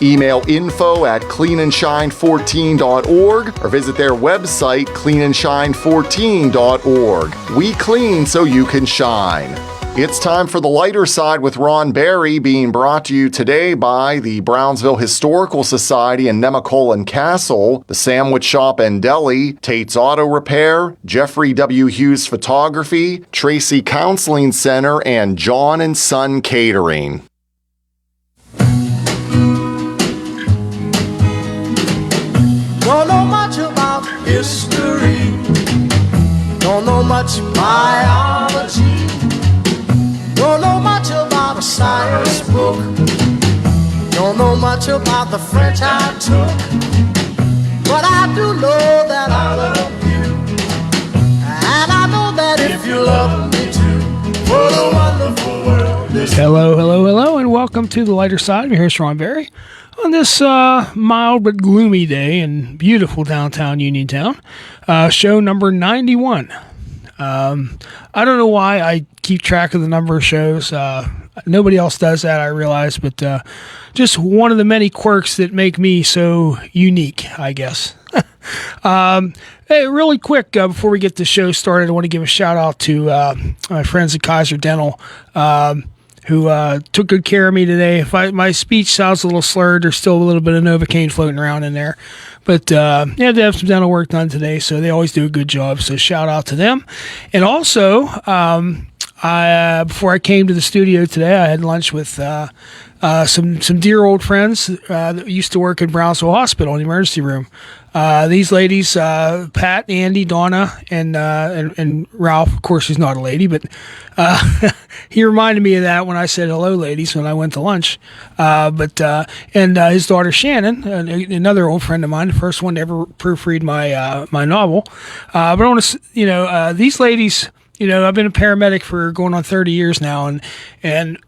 Email info@cleanandshine14.org or visit their website cleanandshine14.org. We clean so you can shine. It's time for The Lighter Side with Ron Barry, being brought to you today by the Brownsville Historical Society and Nemacolin Castle, the Sandwich Shop and Deli, Tate's Auto Repair, Jeffrey W. Hughes Photography, Tracy Counseling Center, and John and Son Catering. Don't know much about history, don't know much biology, don't know much about a science book, don't know much about the French I took, but I do know that I love you, and I know that if you love me too, what a wonderful world this is. Hello, and welcome to The Lighter Side. Here's Ron Barry on this mild but gloomy day in beautiful downtown Uniontown. Show number 91. I don't know why I keep track of the number of shows. Nobody else does that, I realize, but just one of the many quirks that make me so unique, I guess. Hey, really quick, before we get the show started, I want to give a shout out to my friends at Kaiser Dental, who took good care of me today. If my speech sounds a little slurred, there's still a little bit of Novocaine floating around in there. But yeah, they have some dental work done today, so they always do a good job. So shout out to them. And also, before I came to the studio today, I had lunch with some dear old friends that used to work in Brownsville Hospital in the emergency room. These ladies, Pat, Andy, Donna, and Ralph. Of course, he's not a lady, but he reminded me of that when I said hello, ladies, when I went to lunch. And his daughter Shannon, another old friend of mine, the first one to ever proofread my novel. But I want to, these ladies. I've been a paramedic for going on 30 years now, and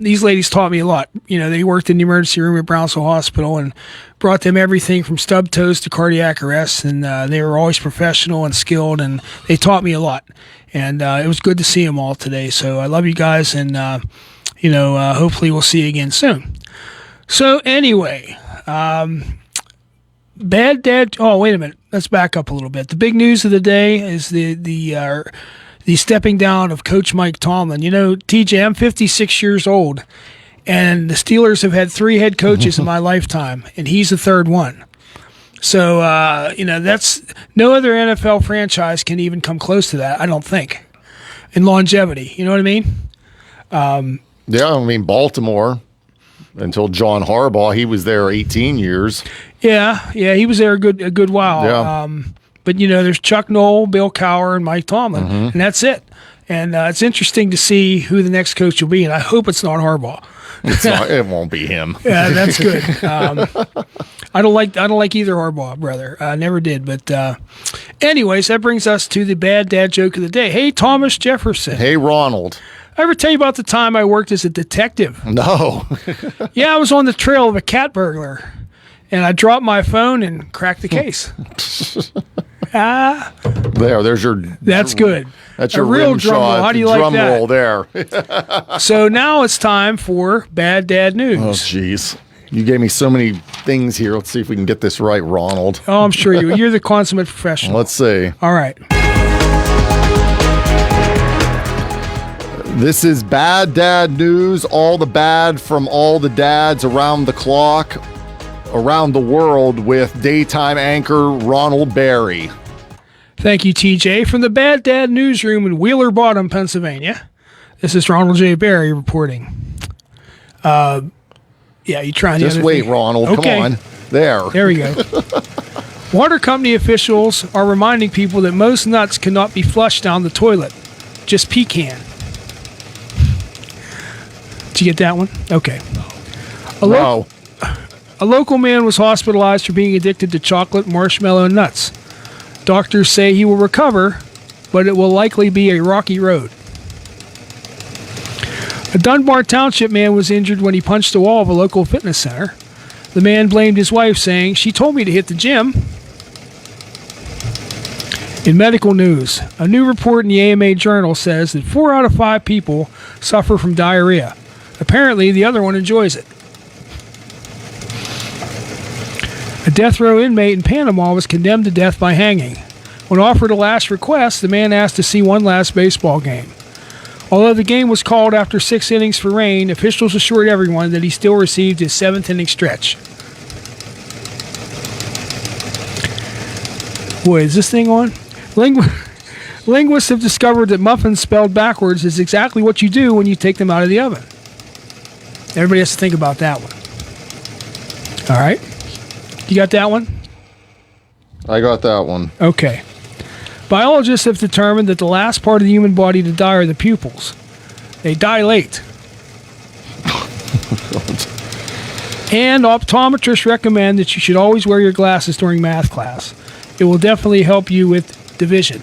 these ladies taught me a lot. They worked in the emergency room at Brownsville Hospital and brought them everything from stub toes to cardiac arrest, and they were always professional and skilled, and they taught me a lot. And it was good to see them all today. So I love you guys, and hopefully we'll see you again soon. So anyway, bad dad. Oh, wait a minute. Let's back up a little bit. The big news of the day is the stepping down of Coach Mike Tomlin. TJ, I'm 56 years old, and the Steelers have had 3 head coaches in my lifetime, and he's the third one. So, that's no other NFL franchise can even come close to that, I don't think, in longevity. You know what I mean? Baltimore, until John Harbaugh, he was there 18 years. Yeah, he was there a good while. Yeah. But, there's Chuck Noll, Bill Cowher, and Mike Tomlin, and that's it. And it's interesting to see who the next coach will be, and I hope it's not Harbaugh. It won't be him. Yeah, that's good. I don't like either Harbaugh, brother. I never did. But anyways, that brings us to the bad dad joke of the day. Hey, Thomas Jefferson. Hey, Ronald. I ever tell you about the time I worked as a detective? No. Yeah, I was on the trail of a cat burglar, and I dropped my phone and cracked the case. There's your. That's good. That's your real rim drum shot. roll. How do you like drum that? roll there. So now it's time for bad dad news. Oh, jeez. You gave me so many things here. Let's see if we can get this right, Ronald. Oh, I'm sure you're the consummate professional. Let's see. All right. This is bad dad news. All the bad from all the dads around the clock, around the world, with daytime anchor Ronald Barry. Thank you, TJ. From the Bad Dad newsroom in Wheeler Bottom, Pennsylvania, this is Ronald J. Barry reporting. Yeah, you trying? Just wait, thing? Ronald. Okay. Come on. There we go. Water company officials are reminding people that most nuts cannot be flushed down the toilet. Just pecan. Did you get that one? Okay. No. A local man was hospitalized for being addicted to chocolate, marshmallow, and nuts. Doctors say he will recover, but it will likely be a rocky road. A Dunbar Township man was injured when he punched the wall of a local fitness center. The man blamed his wife, saying, "She told me to hit the gym." In medical news, a new report in the AMA Journal says that 4 out of 5 people suffer from diarrhea. Apparently, the other one enjoys it. A death row inmate in Panama was condemned to death by hanging. When offered a last request, the man asked to see one last baseball game. Although the game was called after 6 innings for rain, officials assured everyone that he still received his 7th inning stretch. Boy, is this thing on? Linguists have discovered that muffins spelled backwards is exactly what you do when you take them out of the oven. Everybody has to think about that one. All right. You got that one? I got that one. Okay. Biologists have determined that the last part of the human body to die are the pupils. They dilate. And optometrists recommend that you should always wear your glasses during math class. It will definitely help you with division.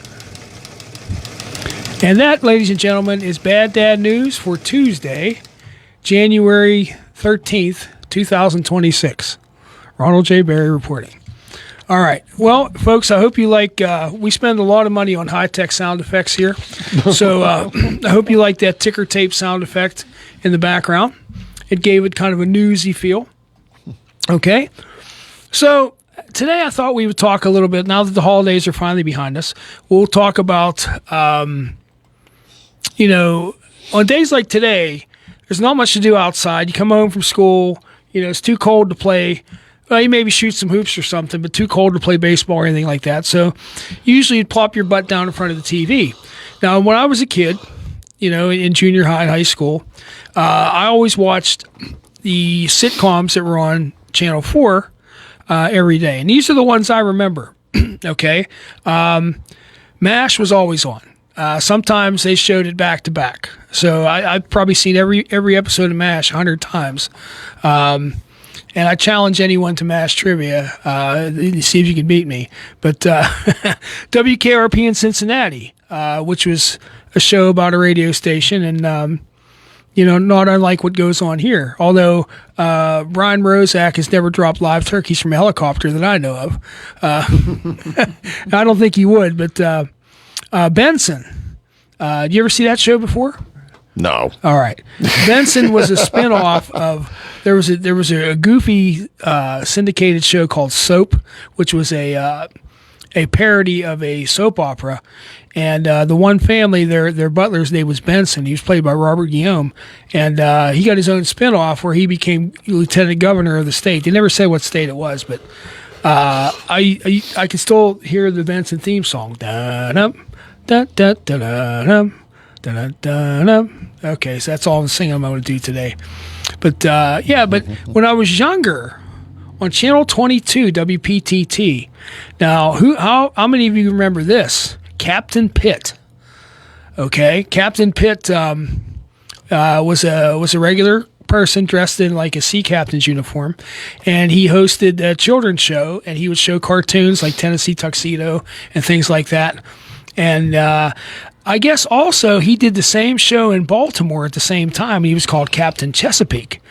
And that, ladies and gentlemen, is Bad Dad News for Tuesday, January 13th, 2026. Ronald J. Berry reporting. All right. Well, folks, I hope you like, we spend a lot of money on high-tech sound effects here. So I hope you like that ticker tape sound effect in the background. It gave it kind of a newsy feel. Okay. So today I thought we would talk a little bit, now that the holidays are finally behind us, we'll talk about, you know, on days like today, there's not much to do outside. You come home from school, you know, it's too cold to play. Well, you maybe shoot some hoops or something, but too cold to play baseball or anything like that. So usually you'd plop your butt down in front of the TV. Now, when I was a kid, you know, in junior high and high school, I always watched the sitcoms that were on Channel 4 every day. And these are the ones I remember, okay? MASH was always on. Sometimes they showed it back to back. So I've probably seen every episode of MASH 100 times. And I challenge anyone to MASH trivia, see if you can beat me. But WKRP in Cincinnati, which was a show about a radio station, and you know, not unlike what goes on here. Although Brian Rozak has never dropped live turkeys from a helicopter that I know of. I don't think he would. But Benson, did you ever see that show before? No. All right. Benson was a spinoff of there was a goofy syndicated show called Soap, which was a parody of a soap opera, and the one family, their butler's name was Benson. He was played by Robert Guillaume, and he got his own spinoff where he became lieutenant governor of the state. They never said what state it was, but I can still hear the Benson theme song. Da-dum, da-da-da-da-dum. Okay, so that's all the singing I'm going to do today. But but when I was younger, on Channel 22 WPTT. Now, how many of you remember this? Captain Pitt. Okay, Captain Pitt was a regular person dressed in like a sea captain's uniform, and he hosted a children's show, and he would show cartoons like Tennessee Tuxedo and things like that. And I guess also he did the same show in Baltimore at the same time. He was called Captain Chesapeake,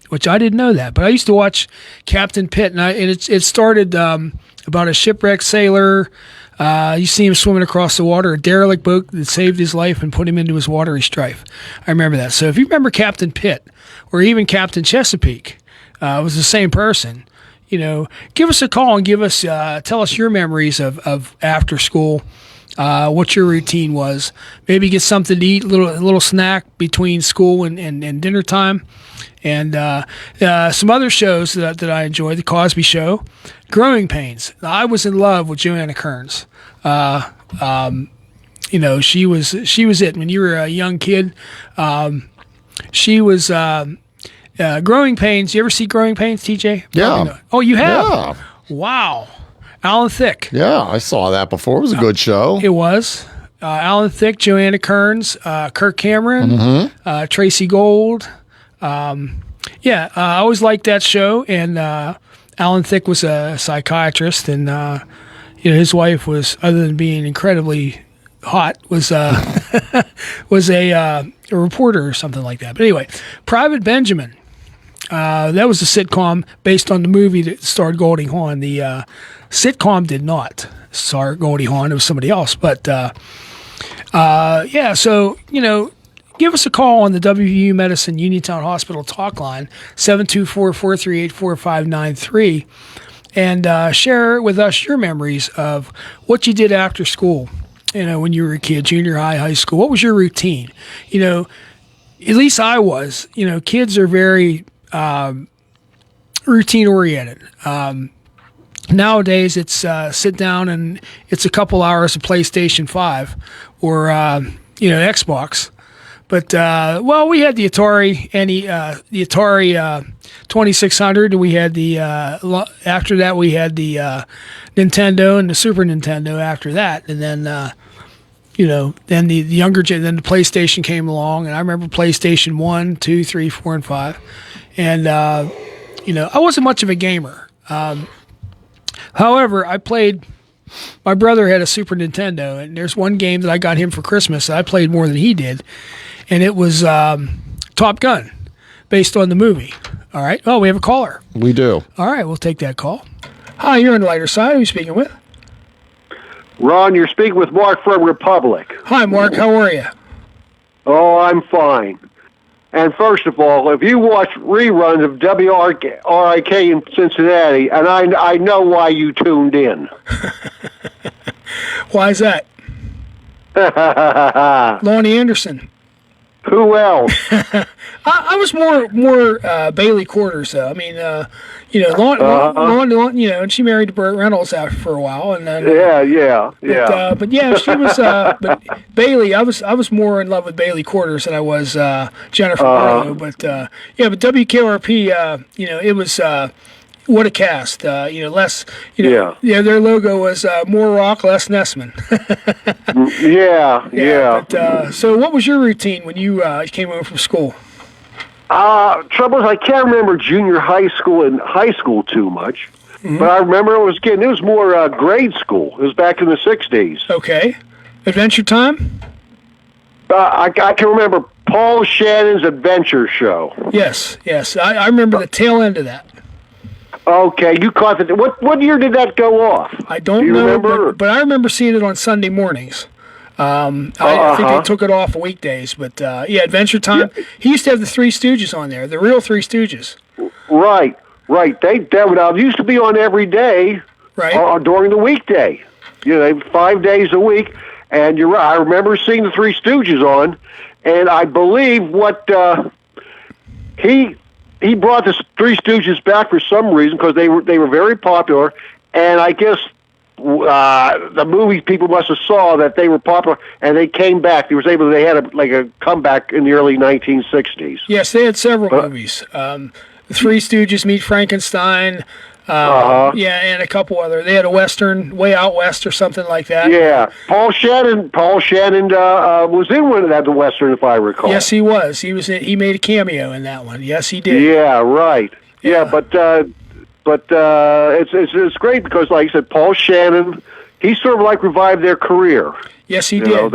which I didn't know that. But I used to watch Captain Pitt, and it started about a shipwrecked sailor. You see him swimming across the water, a derelict boat that saved his life and put him into his watery strife. I remember that. So if you remember Captain Pitt, or even Captain Chesapeake, it was the same person. You know, give us a call and tell us your memories of after school. What your routine was. Maybe get something to eat, a little snack between school and dinner time. And some other shows that I enjoyed, The Cosby Show, Growing Pains. I was in love with Joanna Kearns. You know, she was it. When you were a young kid, she was Growing Pains. You ever see Growing Pains, TJ? Yeah. Oh, you have? Yeah. Wow. Alan Thicke. Yeah, I saw that before. It was a good show. It was. Alan Thicke, Joanna Kearns, Kirk Cameron, Tracy Gold. I always liked that show. And Alan Thicke was a psychiatrist, and his wife was, other than being incredibly hot, was was a reporter or something like that. But anyway, Private Benjamin. That was a sitcom based on the movie that starred Goldie Hawn. The sitcom did not star Goldie Hawn. It was somebody else. But, so, give us a call on the WVU Medicine Uniontown Hospital talk line, 724-438-4593. and share with us your memories of what you did after school. When you were a kid, junior high, high school. What was your routine? At least I was. Kids are very routine oriented. Nowadays, it's sit down and it's a couple hours of PlayStation 5 or Xbox. But we had the Atari and the Atari 2600. We had the after that we had the Nintendo and the Super Nintendo after that, and then then the then the PlayStation came along, and I remember PlayStation 1, 2, 3, 4, and 5, and I wasn't much of a gamer. However, I played. My brother had a Super Nintendo, and there's one game that I got him for Christmas that I played more than he did, and it was Top Gun, based on the movie. All right. Oh, we have a caller. We do. All right, we'll take that call. Hi, you're on the lighter side. Who are you speaking with? Ron, you're speaking with Mark from Republic. Hi, Mark. How are you? Oh, I'm fine. And first of all, if you watch reruns of WRIK in Cincinnati, and I know why you tuned in. Why is that? Lonnie Anderson. Who else? I was more Bailey Quarters, though. I mean, Lon, and she married Burt Reynolds after for a while, and then yeah. But yeah, she was. But Bailey, I was more in love with Bailey Quarters than I was Jennifer Barlow. But but WKRP, it was. What a cast! Less. Their logo was more rock, less Nessman. yeah. But, so, what was your routine when you came home from school? Trouble is, I can't remember junior high school and high school too much, but I remember it was more grade school. It was back in the '60s. Okay, Adventure Time. I can remember Paul Shannon's Adventure Show. Yes, I remember the tail end of that. Okay, you caught it. What year did that go off? I don't know, remember? But I remember seeing it on Sunday mornings. I think they took it off weekdays, but Adventure Time. Yeah. He used to have the Three Stooges on there, the real Three Stooges. Right. That used to be on every day, right? During the weekday. 5 days a week. And you're right. I remember seeing the Three Stooges on, and I believe what he brought the Three Stooges back for some reason because they were very popular, and I guess the movie people must have saw that they were popular, and they came back. They had a comeback in the early 1960s. Yes, they had several movies. The Three Stooges Meet Frankenstein. And a couple other. They had a Western, Way Out West, or something like that. Yeah, Paul Shannon was in one of that, the Western, if I recall. Yes, he was. He made a cameo in that one. Yes, he did. Yeah, right. Yeah, but it's great because, like I said, Paul Shannon, he sort of like revived their career. Yes, he did.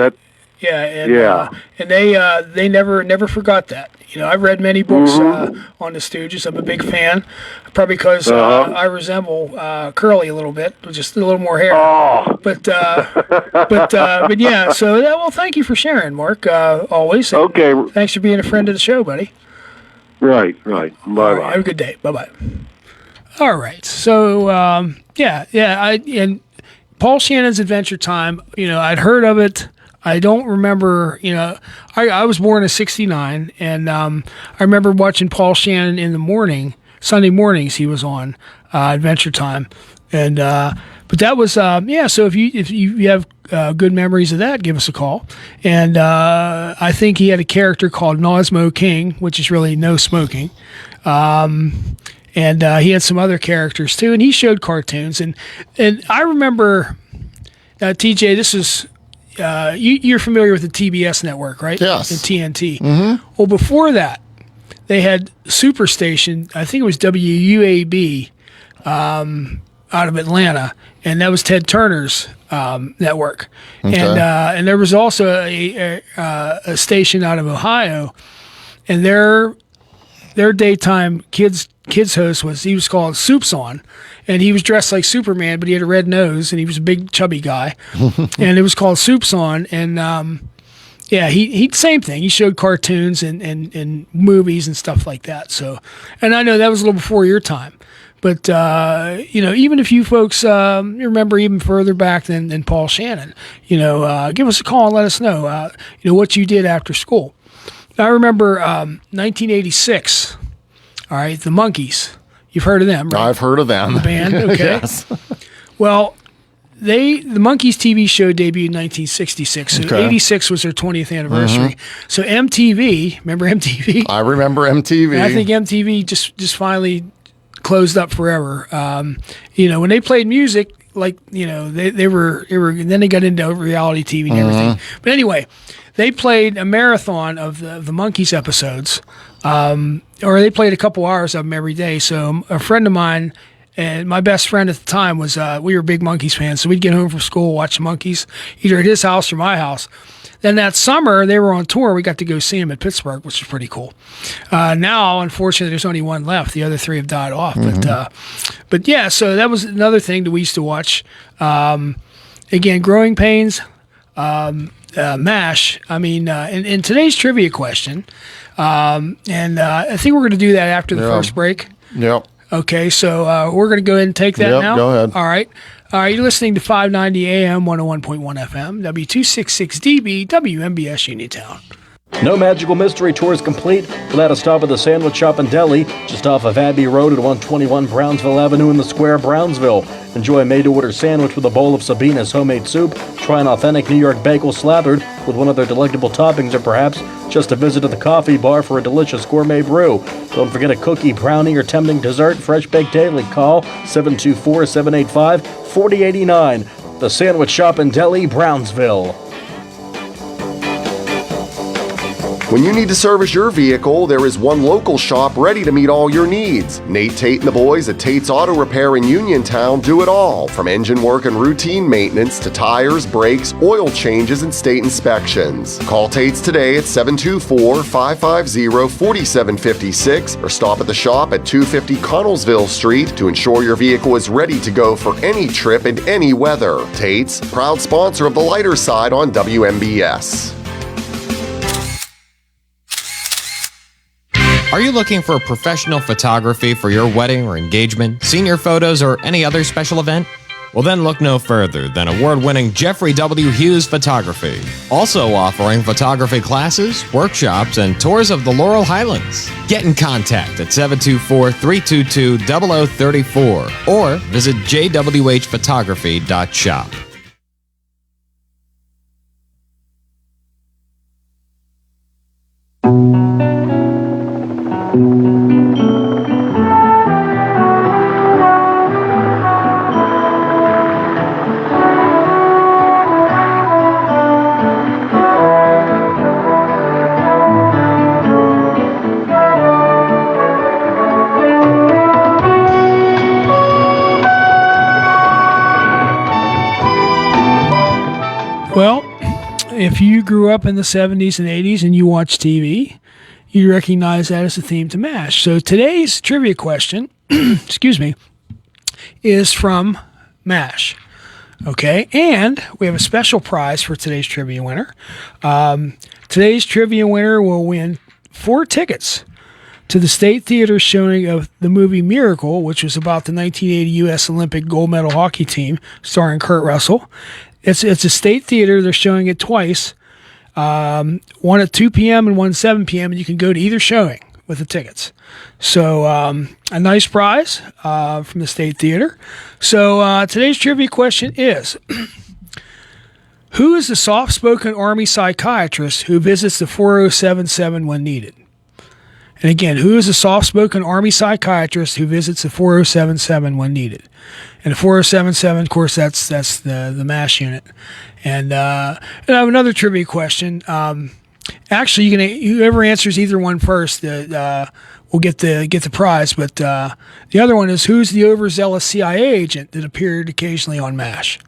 And they never forgot that. I've read many books on the Stooges. I'm a big fan, probably because I resemble Curly a little bit, with just a little more hair. Oh. But yeah. So well, thank you for sharing, Mark. Always. Okay. Thanks for being a friend of the show, buddy. Right. Bye. Have a good day. Bye. All right. So and Paul Shannon's Adventure Time. I'd heard of it. I don't remember, I was born in '69, and I remember watching Paul Shannon in the morning, Sunday mornings he was on Adventure Time, and but that was so if you have good memories of that, give us a call. And I think he had a character called Nosmo King, which is really no smoking, and he had some other characters too, and he showed cartoons, and I remember TJ, this is. You're familiar with the TBS network, right? Yes. The TNT. Mm-hmm. Well, before that, they had Superstation. I think it was WUAB out of Atlanta, and that was Ted Turner's network. Okay. And there was also a station out of Ohio, and their daytime kids host was called Soups On, and he was dressed like Superman, but he had a red nose, and he was a big chubby guy, and it was called Soups On, and he same thing. He showed cartoons and movies and stuff like that. So, and I know that was a little before your time, But even if you folks remember even further back than Paul Shannon, give us a call and let us know, what you did after school. I remember 1986. All right, the Monkees. You've heard of them, right? I've heard of them. The band, okay. Yes. Well, the Monkees TV show debuted in 1966. So Okay. 86 was their 20th anniversary. So MTV, remember MTV? I remember MTV. And I think MTV just finally closed up forever. When they played music, they were then they got into reality TV and everything. But anyway, they played a marathon of the Monkees episodes, or they played a couple hours of them every day. So a friend of mine and my best friend at the time was we were big Monkees fans. So we'd get home from school, watch the Monkees, either at his house or my house. Then that summer, they were on tour. We got to go see them at Pittsburgh, which was pretty cool. Now, unfortunately, there's only one left. The other three have died off. But yeah, so that was another thing that we used to watch. Again, Growing Pains, MASH. I mean, in today's trivia question, and I think we're going to do that after the first break. Yep. Okay, so we're going to go ahead and take that now. Go ahead. All right. You're listening to 590 AM, 101.1 FM, W266DB, WMBS Uniontown. No Magical Mystery Tour is complete without a stop at the Sandwich Shop and Deli, just off of Abbey Road at 121 Brownsville Avenue in the Square, Brownsville. Enjoy a made-to-order sandwich with a bowl of Sabina's homemade soup. Try an authentic New York bagel slathered with one of their delectable toppings, or perhaps just a visit to the coffee bar for a delicious gourmet brew. Don't forget a cookie, brownie, or tempting dessert, fresh baked daily. Call 724-785-4089. The Sandwich Shop and Deli, Brownsville. When you need to service your vehicle, there is one local shop ready to meet all your needs. Nate Tate and the boys at Tate's Auto Repair in Uniontown do it all, from engine work and routine maintenance to tires, brakes, oil changes, and state inspections. Call Tate's today at 724-550-4756 or stop at the shop at 250 Connellsville Street to ensure your vehicle is ready to go for any trip and any weather. Tate's, proud sponsor of The Lighter Side on WMBS. Are you looking for professional photography for your wedding or engagement, senior photos, or any other special event? Well, then look no further than award-winning Jeffrey W. Hughes Photography. Also offering photography classes, workshops, and tours of the Laurel Highlands. Get in contact at 724-322-0034 or visit jwhphotography.shop. Well, if you grew up in the 70s and 80s and you watch TV, you recognize that as a theme to MASH. So today's trivia question, excuse me, is from MASH. Okay, and we have a special prize for today's trivia winner. Today's trivia winner will win 4 tickets to the State Theater showing of the movie Miracle, which was about the 1980 U.S. Olympic gold medal hockey team starring Kurt Russell. It's a State Theater. They're showing it twice, one at 2 p.m. and one at 7 p.m., and you can go to either showing with the tickets. So a nice prize from the State Theater. So today's trivia question is, who is the soft-spoken Army psychiatrist who visits the 4077 when needed? And again, who is a soft-spoken Army psychiatrist who visits the 4077 when needed? And the 4077, of course, that's the MASH unit. And I have another trivia question. Actually, whoever answers either one first, will get the prize. But the other one is, who's the overzealous CIA agent that appeared occasionally on MASH?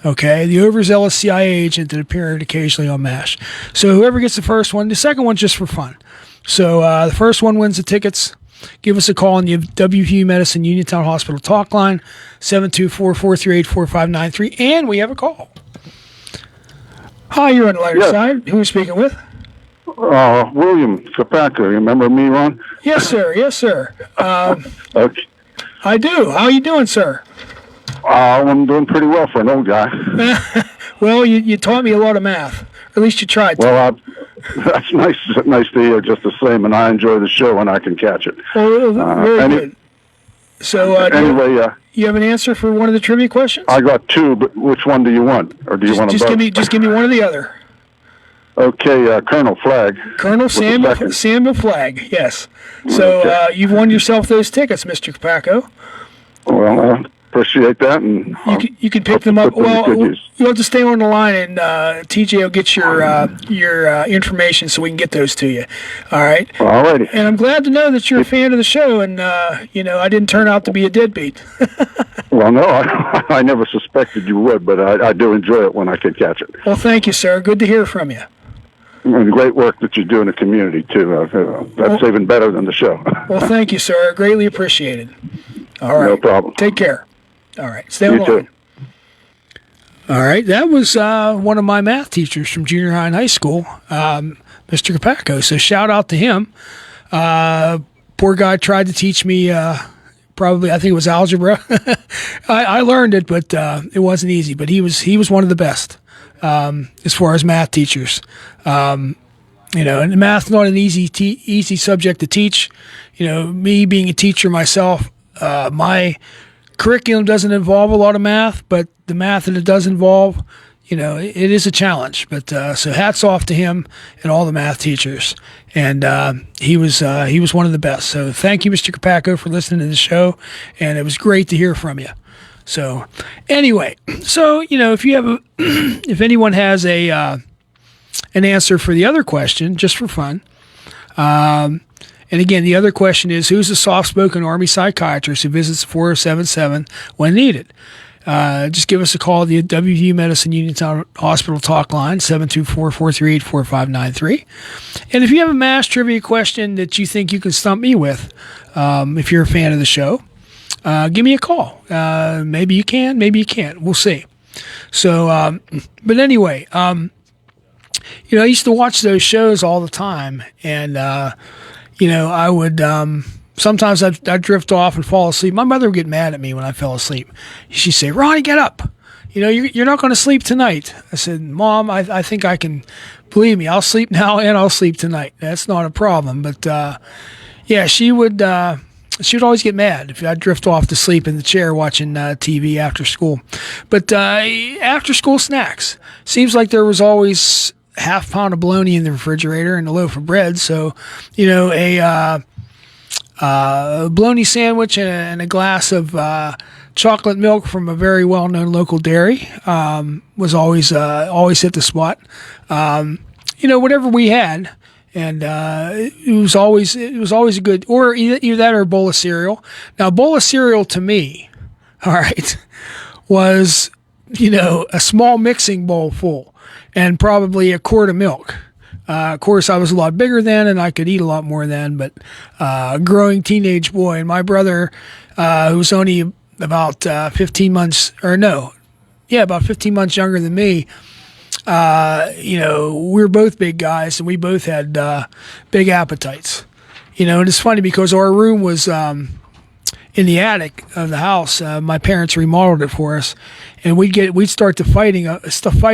Okay, the overzealous CIA agent that appeared occasionally on MASH. So whoever gets the first one, the second one's just for fun. So the first one wins the tickets. Give us a call on the WVU Medicine Uniontown Hospital talk line, 724-438-4593, and we have a call. Hi, you're on the lighter side. Who are you speaking with? William Kapaka. Remember me, Ron? Yes, sir. Yes, sir. Okay. I do. How are you doing, sir? I'm doing pretty well for an old guy. Well, you taught me a lot of math. Or at least you tried to. Well, that's nice to hear just the same, and I enjoy the show when I can catch it. Well, very good. So, anyway, you have an answer for one of the trivia questions? I got two, but which one do you want? Or do you want them both? Just give me one or the other. Okay, Colonel Flagg. Colonel Samuel Flagg, yes. So Okay. you've won yourself those tickets, Mr. Capacco. Well, appreciate that, and You can pick them up. put them to Well, good use. you'll have to stay on the line, and TJ will get your information so we can get those to you. All right. Alrighty. And I'm glad to know that you're a fan of the show, and I didn't turn out to be a deadbeat. Well, no, I never suspected you would, but I do enjoy it when I can catch it. Well, thank you, sir. Good to hear from you. And great work that you do in the community, too. That's even better than the show. Well, thank you, sir. Greatly appreciated. All right. No problem. Take care. All right. Stay on You the line. too. All right. That was one of my math teachers from junior high and high school, Mr. Capacco. So shout out to him. Poor guy tried to teach me probably, I think it was algebra. I learned it, but it wasn't easy. But he was one of the best as far as math teachers. And math's not an easy subject to teach. Me being a teacher myself, my curriculum doesn't involve a lot of math, but the math that it does involve, it is a challenge. But so hats off to him and all the math teachers. And he was one of the best. So thank you, Mr. Capacco, for listening to the show, and it was great to hear from you. So anyway, if you have if anyone has an answer for the other question, just for fun. And again, the other question is, who's the soft-spoken Army psychiatrist who visits 4077 when needed? Just give us a call at the WVU Medicine Uniontown Hospital talk line, 724-438-4593. And if you have a mass trivia question that you think you can stump me with, if you're a fan of the show, give me a call. Maybe you can, maybe you can't. We'll see. So, but anyway, I used to watch those shows all the time, and I would sometimes I'd drift off and fall asleep. My mother would get mad at me when I fell asleep. She'd say, "Ronnie, get up. You're not going to sleep tonight." I said, "Mom, I think I can. Believe me, I'll sleep now and I'll sleep tonight. That's not a problem." But she would always get mad if I'd drift off to sleep in the chair watching TV after school. But after school snacks, seems like there was always half pound of bologna in the refrigerator and a loaf of bread. So, a bologna sandwich and a glass of chocolate milk from a very well-known local dairy was always hit the spot. Whatever we had, and it was always a good, or either that or a bowl of cereal. Now, a bowl of cereal to me, all right, was a small mixing bowl full. And probably a quart of milk. Of course, I was a lot bigger then, and I could eat a lot more then. But growing teenage boy, and my brother, who was only about 15 months, about 15 months younger than me. We were both big guys, and we both had big appetites. And it's funny because our room was in the attic of the house. My parents remodeled it for us, and we'd start the fight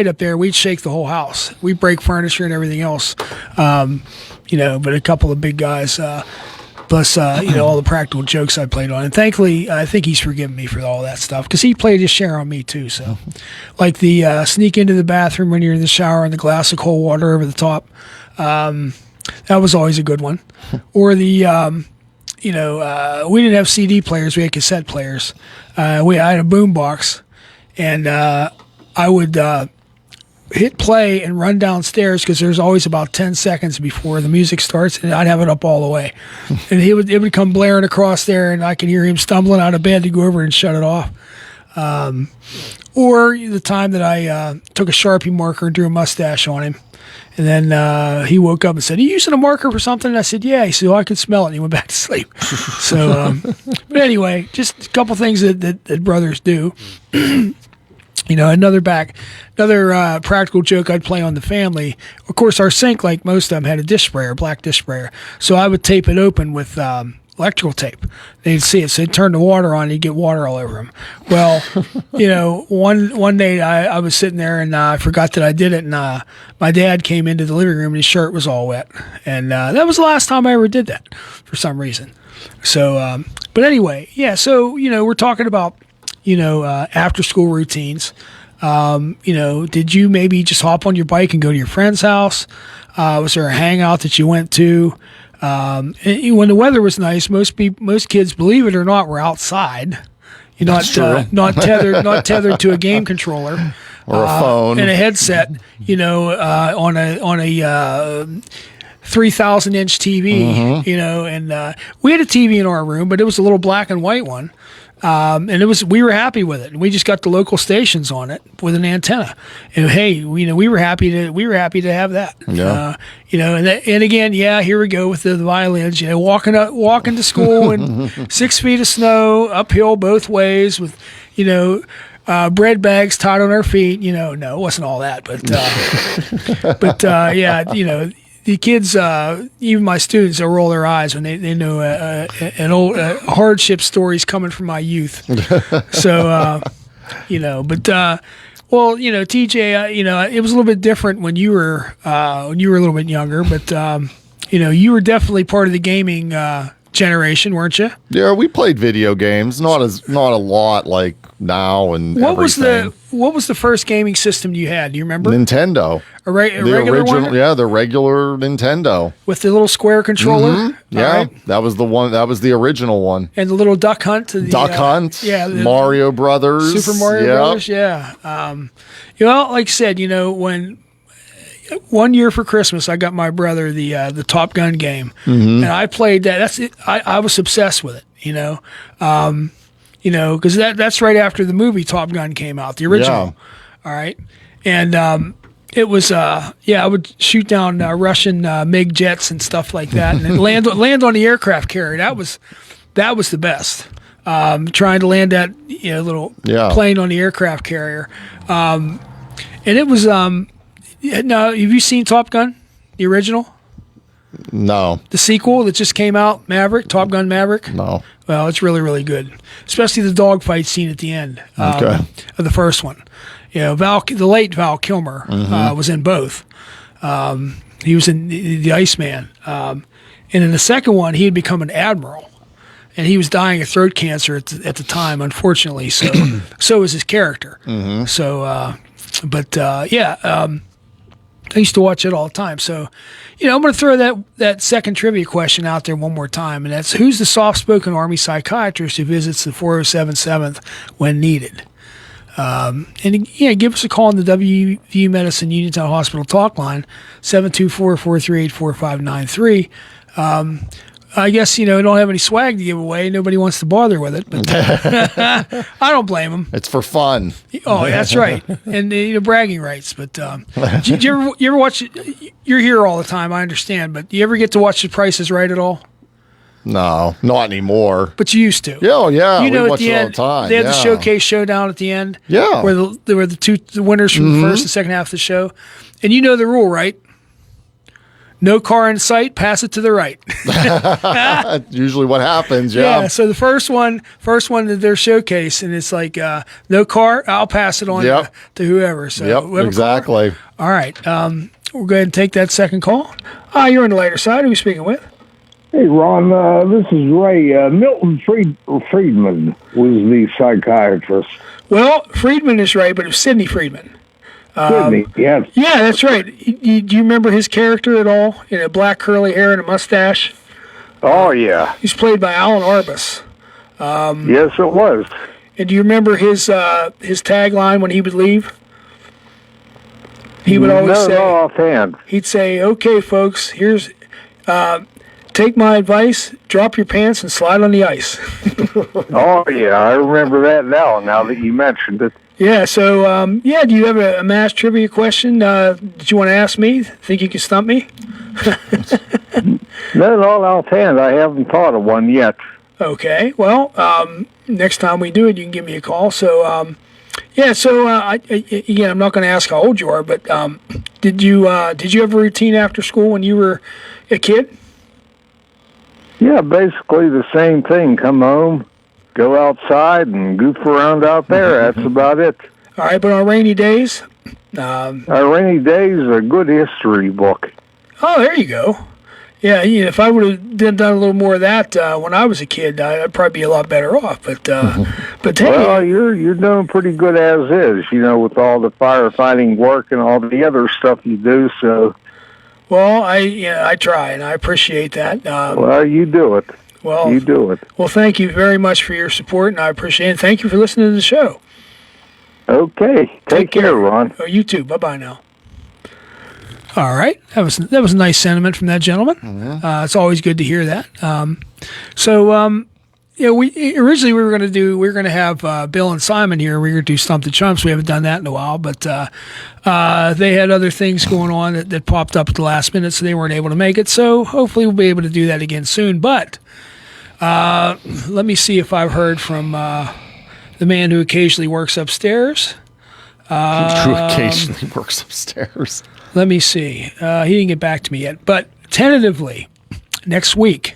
up there. We'd shake the whole house. We'd break furniture and everything else. But a couple of big guys, plus all the practical jokes I played on. And thankfully, I think he's forgiven me for all that stuff because he played his share on me too. So, like the sneak into the bathroom when you're in the shower and the glass of cold water over the top. That was always a good one. Or the we didn't have CD players. We had cassette players. I had a boom box, and I would hit play and run downstairs because there's always about 10 seconds before the music starts, and I'd have it up all the way. And it would come blaring across there, and I could hear him stumbling out of bed to go over and shut it off. Or the time that I took a Sharpie marker and drew a mustache on him. And then he woke up and said, "Are you using a marker for something?" And I said, "Yeah." He said, "Oh, I could smell it." And he went back to sleep. So, but anyway, just a couple things that brothers do. Another practical joke I'd play on the family. Of course, our sink, like most of them, had a dish sprayer, black dish sprayer. So I would tape it open with electrical tape. They'd see it, so they'd turn the water on, you'd get water all over them. Well, one day I was sitting there and I forgot that I did it, and my dad came into the living room and his shirt was all wet, and that was the last time I ever did that for some reason. So, but anyway, yeah. So we're talking about after school routines. Did you maybe just hop on your bike and go to your friend's house? Was there a hangout that you went to? And when the weather was nice, most kids, believe it or not, were outside. Not tethered to a game controller Or a phone. and a headset. On a 3,000-inch TV. And we had a TV in our room, but it was a little black and white one. And we were happy with it. We just got the local stations on it with an antenna. And hey, we were happy to have that. Yeah. And again, here we go with the violins. Walking to school in 6 feet of snow, uphill both ways with, bread bags tied on our feet. No, it wasn't all that, but the kids, even my students, they'll roll their eyes when they know an old hardship stories coming from my youth. So, TJ, it was a little bit different when you were a little bit younger, but you were definitely part of the gaming generation, weren't you? Yeah, we played video games, not a lot like now and everything. What was the first gaming system you had? Do you remember? Nintendo. A regular one? Yeah, the regular Nintendo. With the little square controller? Mm-hmm. Yeah, right. that was the one. That was the original one. And the little Duck Hunt? Hunt. Yeah. Mario Brothers. Super Mario Brothers, yeah. Like I said, when one year for Christmas, I got my brother the Top Gun game. Mm-hmm. And I played that. That's it. I was obsessed with it, because that's right after the movie Top Gun came out, the original. Yeah. All right. And it was, I would shoot down Russian MiG jets and stuff like that, and then land on the aircraft carrier. That was the best. Trying to land that little plane on the aircraft carrier, and it was. Now, have you seen Top Gun, the original? No. The sequel that just came out, Maverick, Top Gun Maverick? No. Well, it's really, really good, especially the dogfight scene at the end of the first one. The late Val Kilmer was in both. He was in the Iceman. And in the second one, he had become an admiral. And he was dying of throat cancer at the time, unfortunately. So was his character. Mm-hmm. So, I used to watch it all the time. So, I'm going to throw that second trivia question out there one more time, and that's who's the soft-spoken Army psychiatrist who visits the 407 7th when needed? Give us a call on the WVU Medicine Uniontown Hospital talk line, 724-438-4593. I guess, I don't have any swag to give away. Nobody wants to bother with it, but I don't blame them. It's for fun. Oh, that's right. And, bragging rights. But do you ever watch, you're here all the time, I understand, but do you ever get to watch The Price is Right at all? No, not anymore. But you used to. Yeah, yeah. We watch it all the time. They had the showcase showdown at the end. Yeah. Where there were the winners from the first and second half of the show. And you know the rule, right? No car in sight, pass it to the right. Usually what happens, yeah. Yeah, so the first one did their showcase, and it's like, no car, I'll pass it on to whoever. So exactly. All right, we'll go ahead and take that second call. You're on the lighter side. Who are we speaking with? Hey, Ron, this is Ray. Milton Friedman was the psychiatrist. Well, Friedman is right, but it was Sidney Friedman. Sidney, yes. Yeah, that's right. Do you remember his character at all? Black curly hair and a mustache? Oh, yeah. He's played by Alan Arbus. Yes, it was. And do you remember his tagline when he would leave? He would always say, offhand. He'd say, "Okay, folks, here's take my advice, drop your pants and slide on the ice." Oh, yeah, I remember that now that you mentioned it. Yeah, so, do you have a mass trivia question that you want to ask me? Think you can stump me? Not all offhand. I haven't thought of one yet. Okay, well, next time we do it, you can give me a call. So, again, I'm not going to ask how old you are, but did you have a routine after school when you were a kid? Yeah, basically the same thing. Come home, go outside, and goof around out there. That's about it. All right, but on rainy days? Our rainy days, a good history book. Oh, there you go. Yeah, if I would have done a little more of that when I was a kid, I'd probably be a lot better off. But Well, you're doing pretty good as is, with all the firefighting work and all the other stuff you do. So, well, I try, and I appreciate that. well, you do it. Well, you do it. Well, thank you very much for your support, and I appreciate it. Thank you for listening to the show. Okay, take care, Ron. Oh, you too. Bye-bye now. All right, that was a nice sentiment from that gentleman. It's always good to hear that. We originally we were going to have Bill and Simon here. We were going to do Stump the Chumps. We haven't done that in a while, but they had other things going on that popped up at the last minute, so they weren't able to make it. So hopefully we'll be able to do that again soon. But let me see if I've heard from the man who occasionally works upstairs. Who occasionally works upstairs. Let me see. He didn't get back to me yet. But tentatively, next week,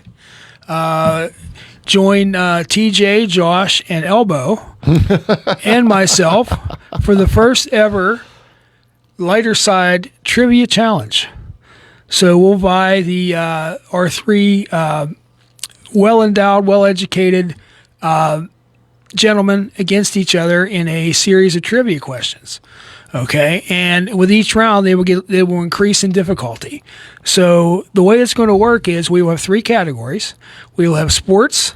join TJ, Josh, and Elbow and myself for the first ever Lighter Side Trivia Challenge. So we'll buy our three well-endowed, well-educated gentlemen against each other in a series of trivia questions. Okay, and with each round, they will increase in difficulty. So the way it's going to work is we will have three categories. We will have sports,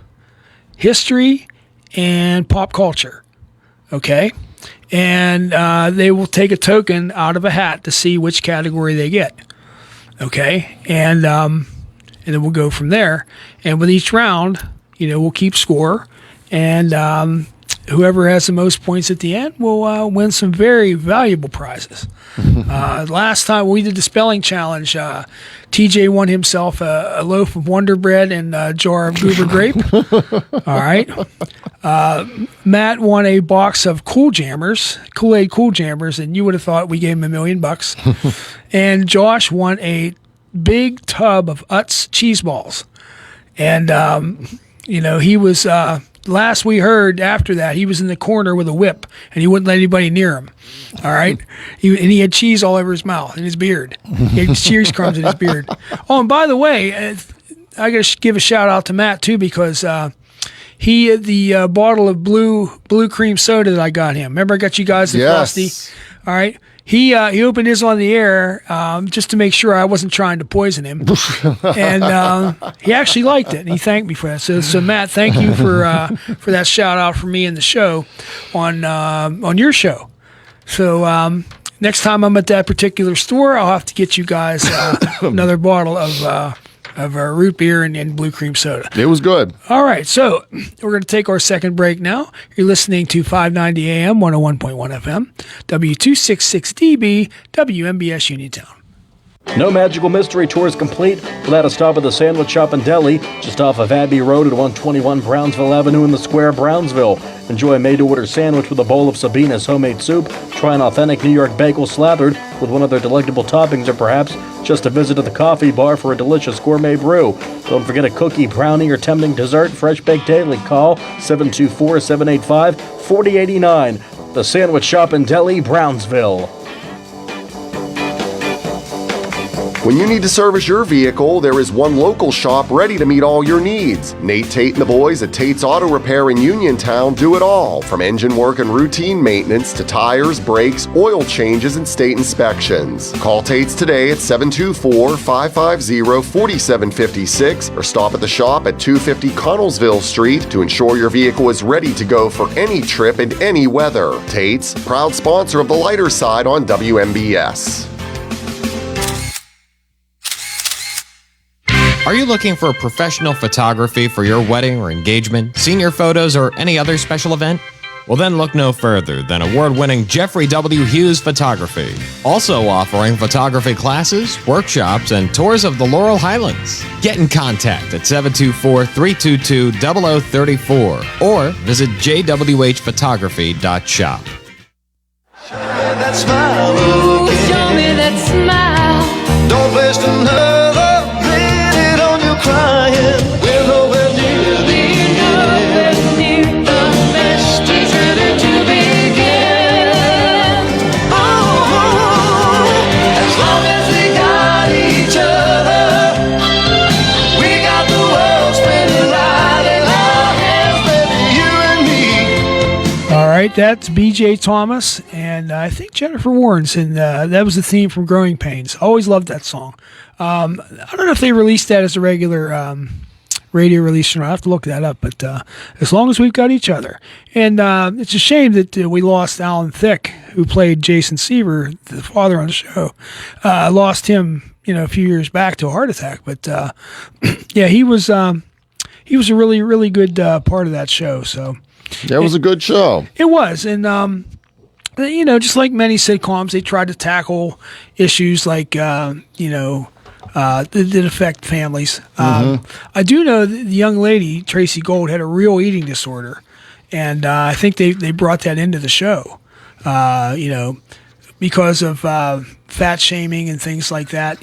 history, and pop culture. Okay, and they will take a token out of a hat to see which category they get. Okay, and then we'll go from there. And with each round, we'll keep score, and whoever has the most points at the end will win some very valuable prizes. Last time we did the spelling challenge, TJ won himself a loaf of Wonder Bread and a jar of Goober Grape. All right. Matt won a box of Kool-Aid Cool Jammers, and you would have thought we gave him $1 million. And Josh won a big tub of Utz cheese balls. And, he was... last we heard after that, he was in the corner with a whip, and he wouldn't let anybody near him. All right? He had cheese all over his mouth and his beard. He had cheese crumbs in his beard. Oh, and by the way, I got to give a shout-out to Matt, too, because he had the bottle of blue cream soda that I got him. Remember I got you guys the Frosty? All right? He opened his on the air just to make sure I wasn't trying to poison him, and he actually liked it, and he thanked me for that. So Matt, thank you for that shout out for me in the show on your show. So next time I'm at that particular store, I'll have to get you guys another bottle of root beer and blue cream soda. It was good. All right, so we're going to take our second break now. You're listening to 590 AM, 101.1 FM, W266DB, WMBS Uniontown. No Magical Mystery Tour is complete without a stop at the Sandwich Shop and Deli, just off of Abbey Road at 121 Brownsville Avenue in the Square, Brownsville. Enjoy a made-to-order sandwich with a bowl of Sabina's homemade soup. Try an authentic New York bagel slathered with one of their delectable toppings, or perhaps just a visit to the coffee bar for a delicious gourmet brew. Don't forget a cookie, brownie, or tempting dessert, fresh baked daily. Call 724-785-4089. The Sandwich Shop and Deli, Brownsville. When you need to service your vehicle, there is one local shop ready to meet all your needs. Nate Tate and the boys at Tate's Auto Repair in Uniontown do it all, from engine work and routine maintenance to tires, brakes, oil changes, and state inspections. Call Tate's today at 724-550-4756 or stop at the shop at 250 Connellsville Street to ensure your vehicle is ready to go for any trip and any weather. Tate's, proud sponsor of the Lighter Side on WMBS. Are you looking for professional photography for your wedding or engagement, senior photos, or any other special event? Well, then look no further than award-winning Jeffrey W. Hughes Photography. Also offering photography classes, workshops, and tours of the Laurel Highlands. Get in contact at 724-322-0034 or visit jwhphotography.shop. Show me that smile again. Show me that smile. Don't waste another minute on your crying. When right, that's B.J. Thomas, and I think Jennifer Warnes, and that was the theme from Growing Pains. Always loved that song. I don't know if they released that as a regular radio release or not. I have to look that up, but as long as we've got each other. And it's a shame that we lost Alan Thicke, who played Jason Seaver, the father on the show. Lost him, a few years back to a heart attack. But yeah, he was a really, really good part of that show. So That was a good show. it was, and just like many sitcoms, they tried to tackle issues like that affect families. I do know that the young lady Tracy Gold had a real eating disorder, and I think they brought that into the show. Because of fat shaming and things like that,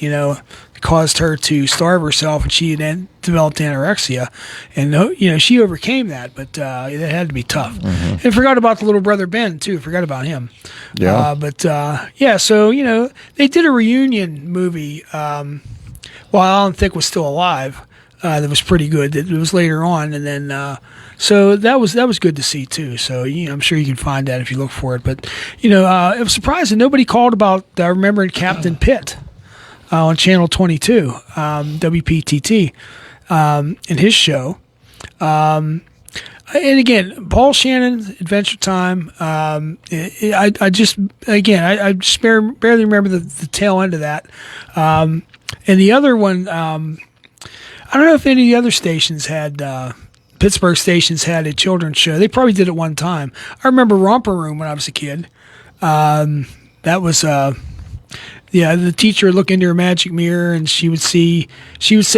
caused her to starve herself, and she then developed anorexia, and she overcame that, but it had to be tough. And forgot about the little brother Ben too. Forgot about him. Yeah. So they did a reunion movie while Alan Thicke was still alive. That was pretty good. It was later on, and then so that was good to see too. So I'm sure you can find that if you look for it. But it was surprising nobody called about remembering Captain Pitt on Channel 22, WPTT, in his show. And again, Paul Shannon's Adventure Time. I just barely remember the tail end of that. And the other one, I don't know if any of the other stations had, Pittsburgh stations had a children's show. They probably did it one time. I remember Romper Room when I was a kid. That was, the teacher would look into her magic mirror and she would say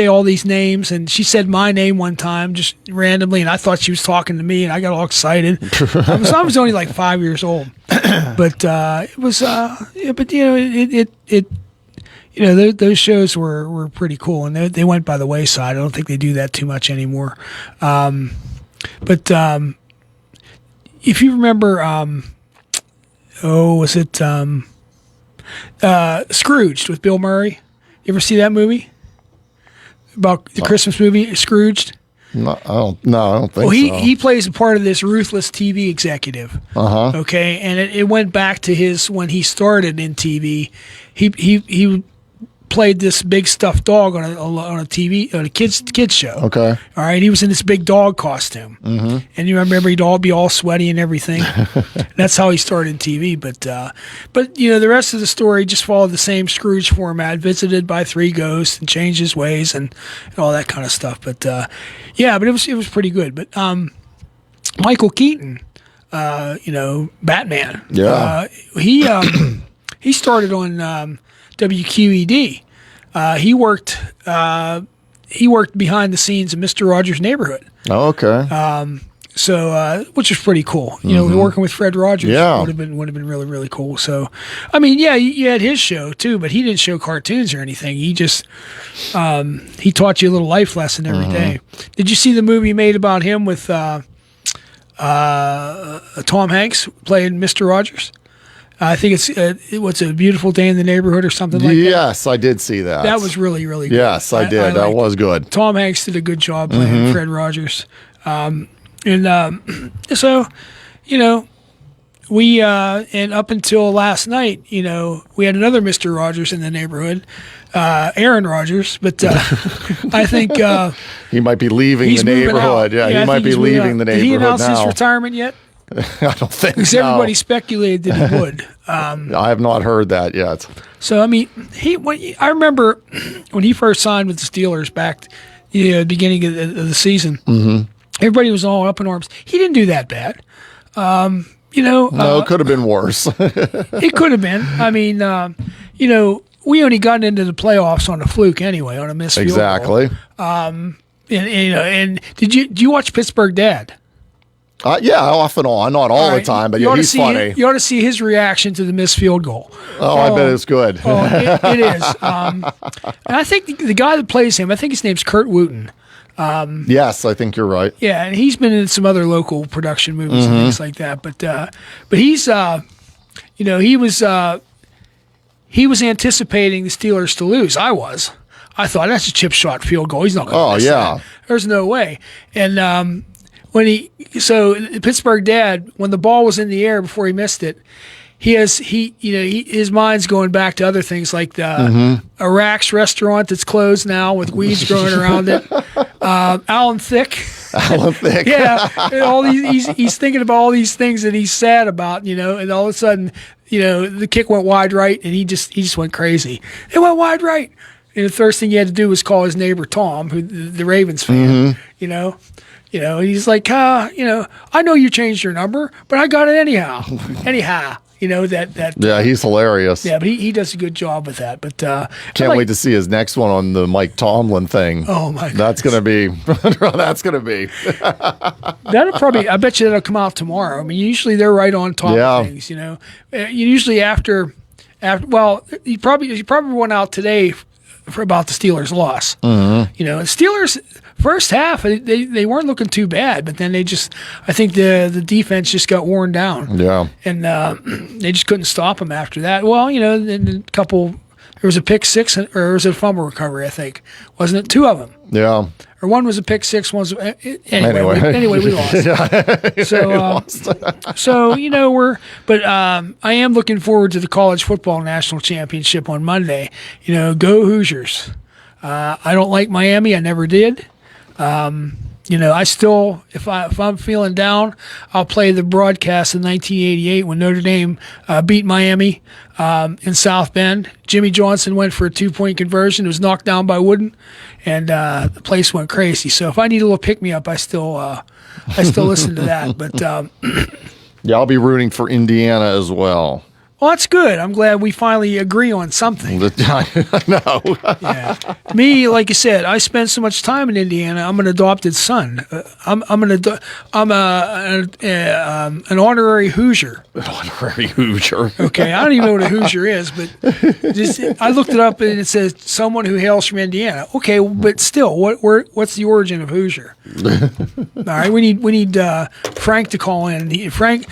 all these names, and she said my name one time just randomly, and I thought she was talking to me, and I got all excited. I was only like 5 years old, but it was, those shows were pretty cool, and they went by the wayside. I don't think they do that too much anymore. But if you remember, was it Scrooged with Bill Murray? You ever see that movie? About the Christmas movie, Scrooged? No, I don't think well, so. He plays a part of this ruthless TV executive. Okay, and it went back to when he started in TV. He played this big stuffed dog on a kids show. Okay. All right. He was in this big dog costume, and you remember he'd all be all sweaty and everything. That's how he started in TV. But the rest of the story just followed the same Scrooge format: visited by three ghosts and changed his ways and all that kind of stuff. But but it was pretty good. But Michael Keaton, Batman. Yeah. He started on WQED. He worked behind the scenes of Mr. Rogers' Neighborhood. Oh, okay. So which was pretty cool. Working with Fred Rogers would have been really, really cool. So, I mean, you had his show too, but he didn't show cartoons or anything. He just he taught you a little life lesson every day. Did you see the movie made about him with Tom Hanks playing Mr. Rogers? I think it's What's a Beautiful Day in the Neighborhood or something like that. Yes, I did see that. That was really, really good. Yes, I did. That was good. Tom Hanks did a good job playing Fred Rogers. So, we, and up until last night, we had another Mr. Rogers in the neighborhood, Aaron Rodgers, but I think he might be leaving the neighborhood. Yeah, he might be leaving the neighborhood now. Did he announce his retirement yet? I don't think so. Because everybody speculated that he would. I have not heard that yet. So, I mean, I remember when he first signed with the Steelers back at the beginning of the season, everybody was all up in arms. He didn't do that bad. No, it could have been worse. It could have been. I mean, we only got into the playoffs on a fluke anyway, on a missed field goal. Exactly. And do you watch Pittsburgh Dad? Yeah, off and on, not all the time, but yeah, he's funny. You ought to see his reaction to the missed field goal. Oh, I bet it's good. It is. And I think the guy that plays him, I think his name's Kurt Wooten. Yes, I think you're right. Yeah, and he's been in some other local production movies and things like that. But he's, he was anticipating the Steelers to lose. I thought that's a chip shot field goal. He's not going to miss that. There's no way. And Pittsburgh dad, when the ball was in the air before he missed it, his mind's going back to other things like the Iraq's restaurant that's closed now with weeds growing around it. Alan Thicke. Yeah, and he's thinking about all these things that he's sad about, and all of a sudden, the kick went wide right, and he just went crazy. It went wide right, and the first thing he had to do was call his neighbor Tom, who the Ravens fan. He's like, I know you changed your number, but I got it anyhow. Yeah, he's hilarious. Yeah, but he does a good job with that. But can't wait to see his next one on the Mike Tomlin thing. Oh my God, that's gonna be. That'll probably. I bet you that'll come out tomorrow. I mean, usually they're right on top of things. Usually after. Well, he probably went out today for about the Steelers' loss. Steelers first half they weren't looking too bad, but then I think the defense just got worn down. Yeah, and they just couldn't stop them after that. Well, then there was a pick six or there was a fumble recovery. I think wasn't it 2 of them? Yeah. Or one was a pick six, one was anyway we lost. I am looking forward to the college football national championship on Monday. Go Hoosiers. I don't like Miami. I never did. I still, if I'm feeling down, I'll play the broadcast in 1988 when Notre Dame beat Miami in South Bend. Jimmy Johnson went for a 2-point conversion. It was knocked down by Wooden, and the place went crazy. So if I need a little pick me up, I still listen to that. But yeah, I'll be rooting for Indiana as well. Well, that's good. I'm glad we finally agree on something. No. Yeah. Me, like you said, I spent so much time in Indiana. I'm an adopted son. I'm an honorary Hoosier. Honorary Hoosier. Okay, I don't even know what a Hoosier is, but I looked it up and it says someone who hails from Indiana. Okay, but still, what's the origin of Hoosier? All right, we need Frank to call in. Frank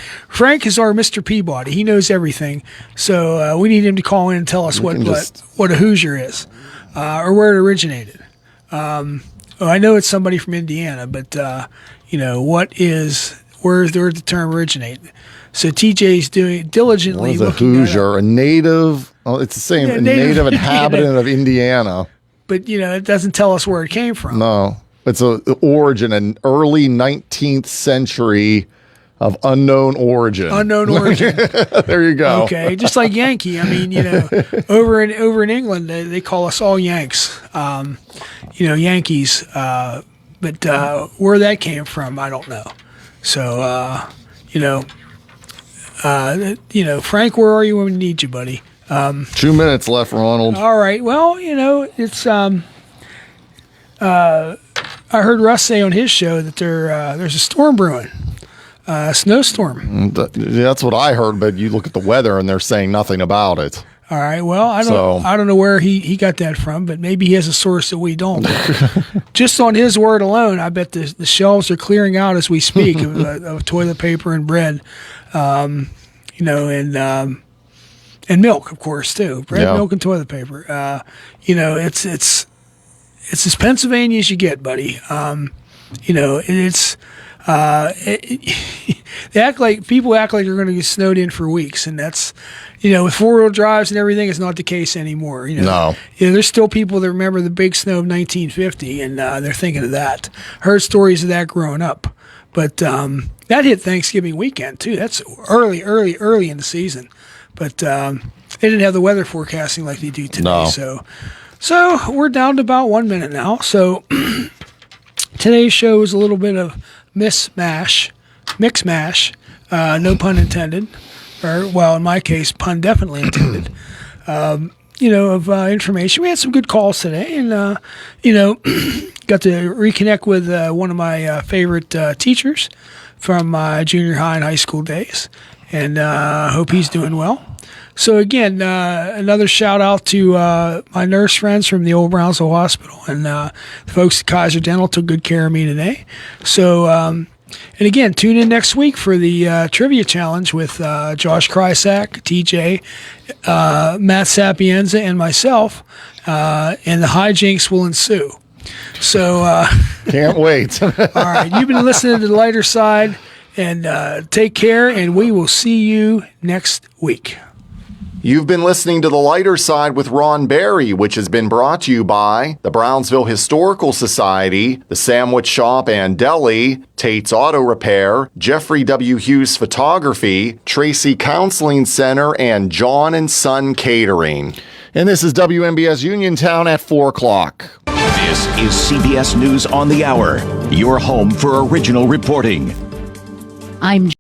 is our Mr. Peabody. He knows everything. So we need him to call in and tell us what a Hoosier is, or where it originated. I know it's somebody from Indiana, but where did the term originate? So TJ's doing diligently. What is a Hoosier? A native? Oh, it's the same. Yeah, a native inhabitant of Indiana. But it doesn't tell us where it came from. No, it's the origin, an early 19th century. Of unknown origin. There you go. Okay, just like Yankee. I mean, over in England, they call us all Yanks. Yankees. But where that came from, I don't know. So, Frank, where are you when we need you, buddy? 2 minutes left, Ronald. All right. Well, it's. I heard Russ say on his show that there's a storm brewing. Snowstorm. That's what I heard, but you look at the weather and they're saying nothing about it. All right. Well, I don't know where he got that from, but maybe he has a source that we don't. Just on his word alone, I bet the shelves are clearing out as we speak of toilet paper and bread, and milk, of course, too. Bread, milk, and toilet paper. It's as Pennsylvania as you get, buddy. People act like they're going to get snowed in for weeks, and that's, with 4-wheel drives and everything, it's not the case anymore. No. There's still people that remember the big snow of 1950, and they're thinking of that. Heard stories of that growing up, but that hit Thanksgiving weekend too. That's early in the season, but they didn't have the weather forecasting like they do today. No. So we're down to about 1 minute now. So today's show is a little bit of mix mash, no pun intended, or well, in my case, pun definitely intended. Of information. We had some good calls today, and got to reconnect with one of my favorite teachers from my junior high and high school days, and hope he's doing well. So again, another shout out to my nurse friends from the old Brownsville Hospital, and the folks at Kaiser Dental took good care of me today. So, and again, tune in next week for the trivia challenge with Josh Krysak, TJ, Matt Sapienza, and myself, and the hijinks will ensue. So, Can't wait. all right, you've been listening to The Lighter Side, and take care, and we will see you next week. You've been listening to The Lighter Side with Ron Barry, which has been brought to you by the Brownsville Historical Society, the Sandwich Shop and Deli, Tate's Auto Repair, Jeffrey W. Hughes Photography, Tracy Counseling Center, and John and Son Catering. And this is WMBS Uniontown at 4 o'clock. This is CBS News on the Hour, your home for original reporting. I'm